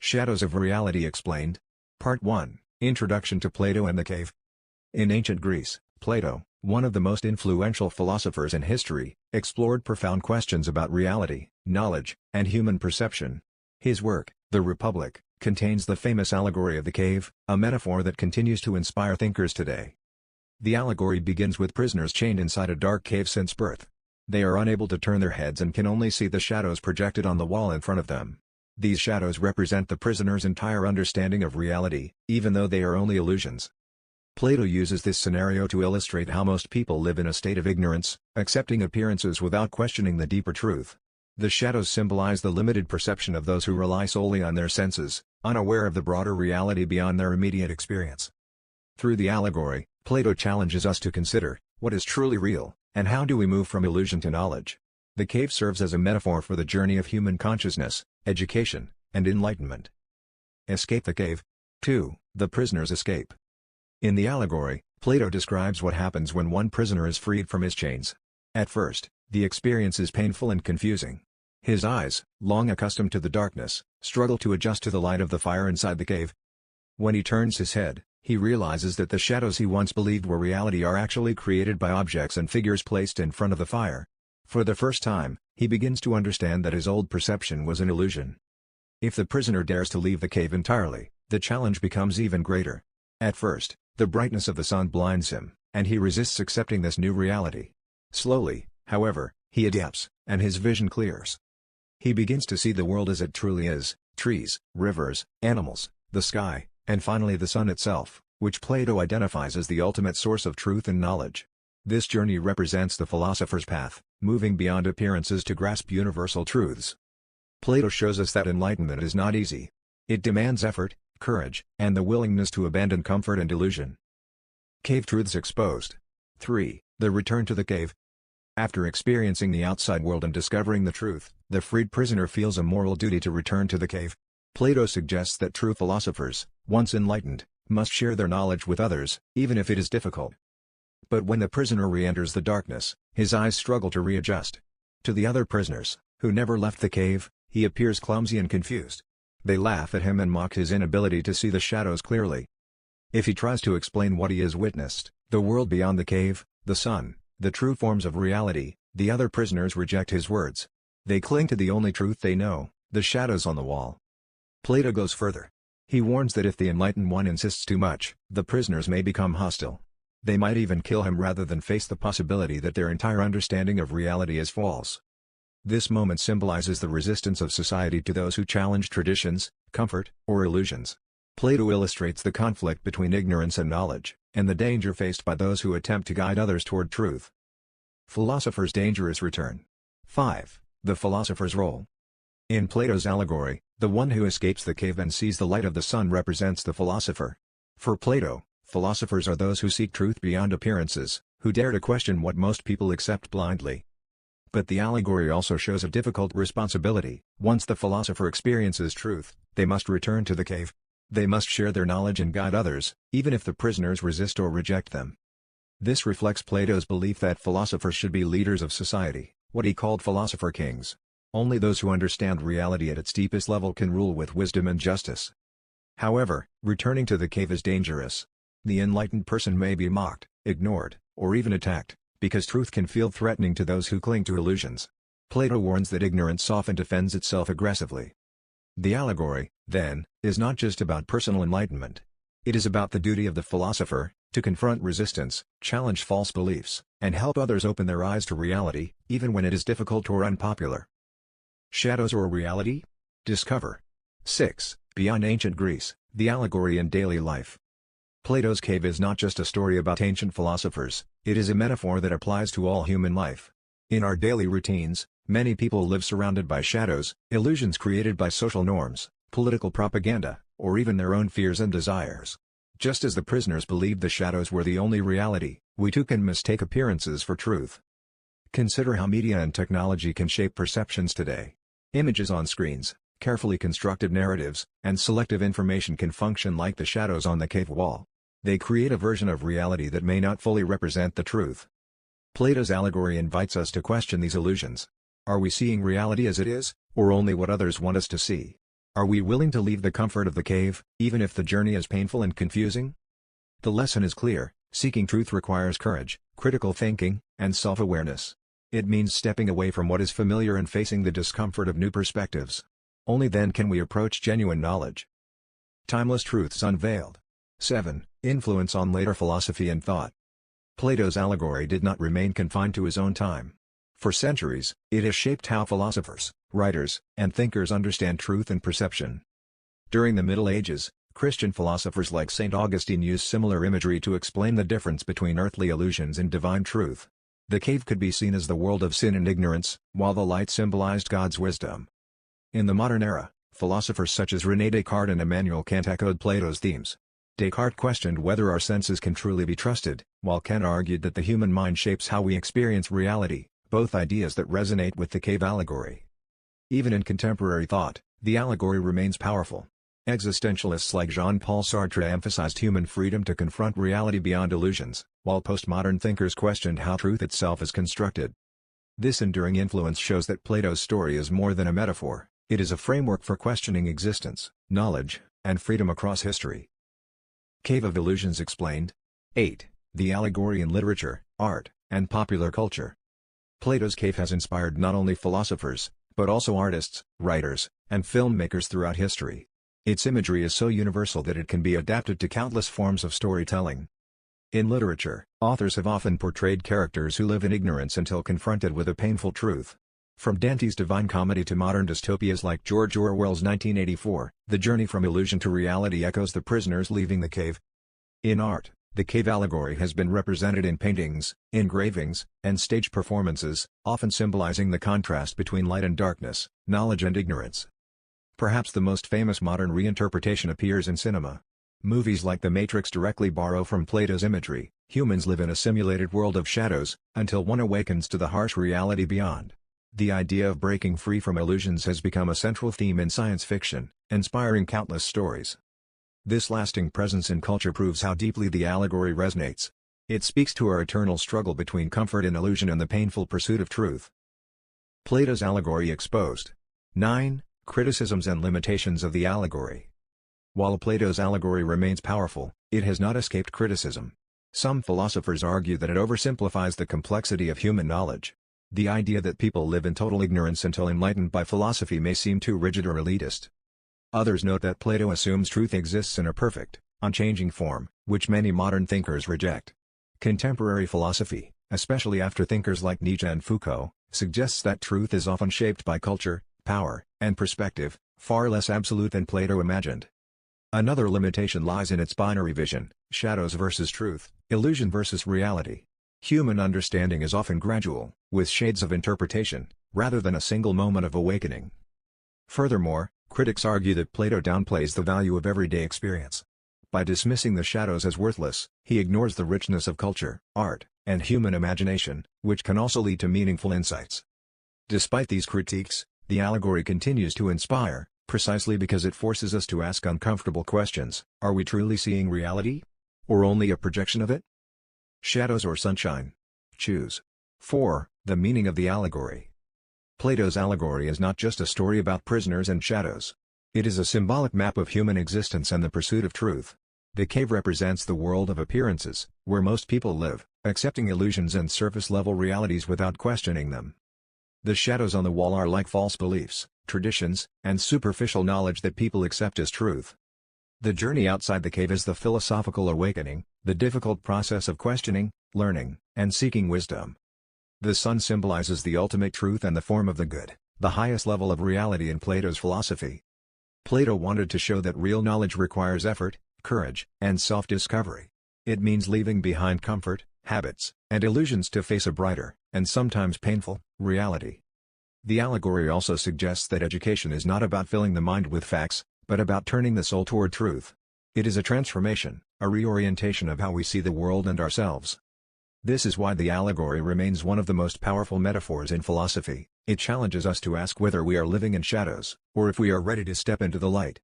Shadows of Reality Explained. Part 1, Introduction to Plato and the Cave. In ancient Greece, Plato, one of the most influential philosophers in history, explored profound questions about reality, knowledge, and human perception. His work, The Republic, contains the famous allegory of the cave, a metaphor that continues to inspire thinkers today. The allegory begins with prisoners chained inside a dark cave since birth. They are unable to turn their heads and can only see the shadows projected on the wall in front of them. These shadows represent the prisoner's entire understanding of reality, even though they are only illusions. Plato uses this scenario to illustrate how most people live in a state of ignorance, accepting appearances without questioning the deeper truth. The shadows symbolize the limited perception of those who rely solely on their senses, unaware of the broader reality beyond their immediate experience. Through the allegory, Plato challenges us to consider, what is truly real, and how do we move from illusion to knowledge? The cave serves as a metaphor for the journey of human consciousness, education, and enlightenment. Escape the cave. 2. The prisoner's escape. In the allegory, Plato describes what happens when one prisoner is freed from his chains. At first, the experience is painful and confusing. His eyes, long accustomed to the darkness, struggle to adjust to the light of the fire inside the cave. When he turns his head, he realizes that the shadows he once believed were reality are actually created by objects and figures placed in front of the fire. For the first time, he begins to understand that his old perception was an illusion. If the prisoner dares to leave the cave entirely, the challenge becomes even greater. At first, the brightness of the sun blinds him, and he resists accepting this new reality. Slowly, however, he adapts, and his vision clears. He begins to see the world as it truly is: trees, rivers, animals, the sky, and finally the sun itself, which Plato identifies as the ultimate source of truth and knowledge. This journey represents the philosopher's path, moving beyond appearances to grasp universal truths. Plato shows us that enlightenment is not easy. It demands effort, courage, and the willingness to abandon comfort and illusion. Cave Truths Exposed. 3. The Return to the Cave. After experiencing the outside world and discovering the truth, the freed prisoner feels a moral duty to return to the cave. Plato suggests that true philosophers, once enlightened, must share their knowledge with others, even if it is difficult. But when the prisoner re-enters the darkness, his eyes struggle to readjust. To the other prisoners, who never left the cave, he appears clumsy and confused. They laugh at him and mock his inability to see the shadows clearly. If he tries to explain what he has witnessed, the world beyond the cave, the sun, the true forms of reality, the other prisoners reject his words. They cling to the only truth they know, the shadows on the wall. Plato goes further. He warns that if the enlightened one insists too much, the prisoners may become hostile. They might even kill him rather than face the possibility that their entire understanding of reality is false. This moment symbolizes the resistance of society to those who challenge traditions, comfort, or illusions. Plato illustrates the conflict between ignorance and knowledge, and the danger faced by those who attempt to guide others toward truth. Philosopher's dangerous return. 5. The philosopher's role. In Plato's allegory, the one who escapes the cave and sees the light of the sun represents the philosopher. For Plato, philosophers are those who seek truth beyond appearances, who dare to question what most people accept blindly. But the allegory also shows a difficult responsibility. Once the philosopher experiences truth, they must return to the cave. They must share their knowledge and guide others, even if the prisoners resist or reject them. This reflects Plato's belief that philosophers should be leaders of society, what he called philosopher kings. Only those who understand reality at its deepest level can rule with wisdom and justice. However, returning to the cave is dangerous. The enlightened person may be mocked, ignored, or even attacked, because truth can feel threatening to those who cling to illusions. Plato warns that ignorance often defends itself aggressively. The allegory, then, is not just about personal enlightenment. It is about the duty of the philosopher, to confront resistance, challenge false beliefs, and help others open their eyes to reality, even when it is difficult or unpopular. Shadows or reality? Discover. 6. Beyond ancient Greece, the allegory in daily life. Plato's cave is not just a story about ancient philosophers, it is a metaphor that applies to all human life. In our daily routines, many people live surrounded by shadows, illusions created by social norms, political propaganda, or even their own fears and desires. Just as the prisoners believed the shadows were the only reality, we too can mistake appearances for truth. Consider how media and technology can shape perceptions today. Images on screens, carefully constructed narratives, and selective information can function like the shadows on the cave wall. They create a version of reality that may not fully represent the truth. Plato's allegory invites us to question these illusions. Are we seeing reality as it is, or only what others want us to see? Are we willing to leave the comfort of the cave, even if the journey is painful and confusing? The lesson is clear: seeking truth requires courage, critical thinking, and self-awareness. It means stepping away from what is familiar and facing the discomfort of new perspectives. Only then can we approach genuine knowledge. Timeless truths unveiled. 7. Influence on later philosophy and thought. Plato's allegory did not remain confined to his own time. For centuries, it has shaped how philosophers, writers, and thinkers understand truth and perception. During the Middle Ages, Christian philosophers like St. Augustine used similar imagery to explain the difference between earthly illusions and divine truth. The cave could be seen as the world of sin and ignorance, while the light symbolized God's wisdom. In the modern era, philosophers such as René Descartes and Immanuel Kant echoed Plato's themes. Descartes questioned whether our senses can truly be trusted, while Kant argued that the human mind shapes how we experience reality, both ideas that resonate with the cave allegory. Even in contemporary thought, the allegory remains powerful. Existentialists like Jean-Paul Sartre emphasized human freedom to confront reality beyond illusions, while postmodern thinkers questioned how truth itself is constructed. This enduring influence shows that Plato's story is more than a metaphor; it is a framework for questioning existence, knowledge, and freedom across history. Cave of Illusions explained. 8. The allegory in literature, art, and popular culture. Plato's cave has inspired not only philosophers, but also artists, writers, and filmmakers throughout history. Its imagery is so universal that it can be adapted to countless forms of storytelling. In literature, authors have often portrayed characters who live in ignorance until confronted with a painful truth. From Dante's Divine Comedy to modern dystopias like George Orwell's 1984, the journey from illusion to reality echoes the prisoners leaving the cave. In art, the cave allegory has been represented in paintings, engravings, and stage performances, often symbolizing the contrast between light and darkness, knowledge and ignorance. Perhaps the most famous modern reinterpretation appears in cinema. Movies like The Matrix directly borrow from Plato's imagery. Humans live in a simulated world of shadows, until one awakens to the harsh reality beyond. The idea of breaking free from illusions has become a central theme in science fiction, inspiring countless stories. This lasting presence in culture proves how deeply the allegory resonates. It speaks to our eternal struggle between comfort in illusion and the painful pursuit of truth. Plato's allegory exposed. 9. Criticisms and limitations of the allegory. While Plato's allegory remains powerful, it has not escaped criticism. Some philosophers argue that it oversimplifies the complexity of human knowledge. The idea that people live in total ignorance until enlightened by philosophy may seem too rigid or elitist. Others note that Plato assumes truth exists in a perfect, unchanging form, which many modern thinkers reject. Contemporary philosophy, especially after thinkers like Nietzsche and Foucault, suggests that truth is often shaped by culture, power, and perspective, far less absolute than Plato imagined. Another limitation lies in its binary vision: shadows versus truth, illusion versus reality. Human understanding is often gradual, with shades of interpretation, rather than a single moment of awakening. Furthermore, critics argue that Plato downplays the value of everyday experience. By dismissing the shadows as worthless, he ignores the richness of culture, art, and human imagination, which can also lead to meaningful insights. Despite these critiques, the allegory continues to inspire, precisely because it forces us to ask uncomfortable questions. Are we truly seeing reality? Or only a projection of it? Shadows or sunshine? Choose. 4. The meaning of the allegory. Plato's allegory is not just a story about prisoners and shadows. It is a symbolic map of human existence and the pursuit of truth. The cave represents the world of appearances, where most people live, accepting illusions and surface-level realities without questioning them. The shadows on the wall are like false beliefs, traditions, and superficial knowledge that people accept as truth. The journey outside the cave is the philosophical awakening, the difficult process of questioning, learning, and seeking wisdom. The sun symbolizes the ultimate truth and the form of the good, the highest level of reality in Plato's philosophy. Plato wanted to show that real knowledge requires effort, courage, and self-discovery. It means leaving behind comfort, habits, and illusions to face a brighter, and sometimes painful, reality. The allegory also suggests that education is not about filling the mind with facts, but about turning the soul toward truth. It is a transformation, a reorientation of how we see the world and ourselves. This is why the allegory remains one of the most powerful metaphors in philosophy. It challenges us to ask whether we are living in shadows, or if we are ready to step into the light.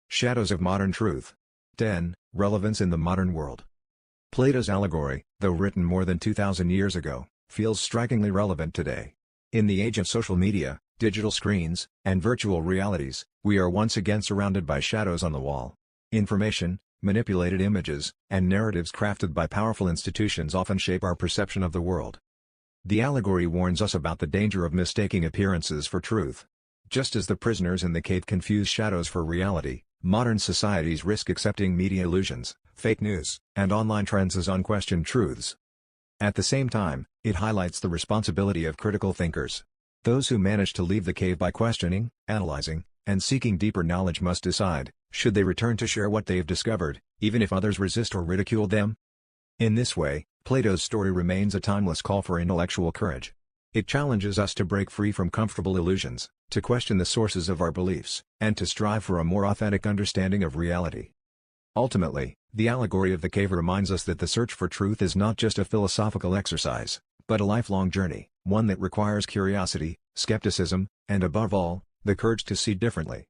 Shadows of modern truth. 10. Relevance in the modern world. Plato's allegory, though written more than 2,000 years ago, feels strikingly relevant today. In the age of social media, digital screens, and virtual realities, We are once again surrounded by shadows on the wall. Information, manipulated images, and narratives crafted by powerful institutions often shape our perception of the world. The allegory warns us about the danger of mistaking appearances for truth. Just as the prisoners in the cave confuse shadows for reality, modern societies risk accepting media illusions, fake news, and online trends as unquestioned truths. At the same time, it highlights the responsibility of critical thinkers. Those who manage to leave the cave by questioning, analyzing, and seeking deeper knowledge must decide, should they return to share what they've discovered, even if others resist or ridicule them? In this way, Plato's story remains a timeless call for intellectual courage. It challenges us to break free from comfortable illusions, to question the sources of our beliefs, and to strive for a more authentic understanding of reality. Ultimately, the allegory of the cave reminds us that the search for truth is not just a philosophical exercise, but a lifelong journey, one that requires curiosity, skepticism, and above all, the courage to see differently.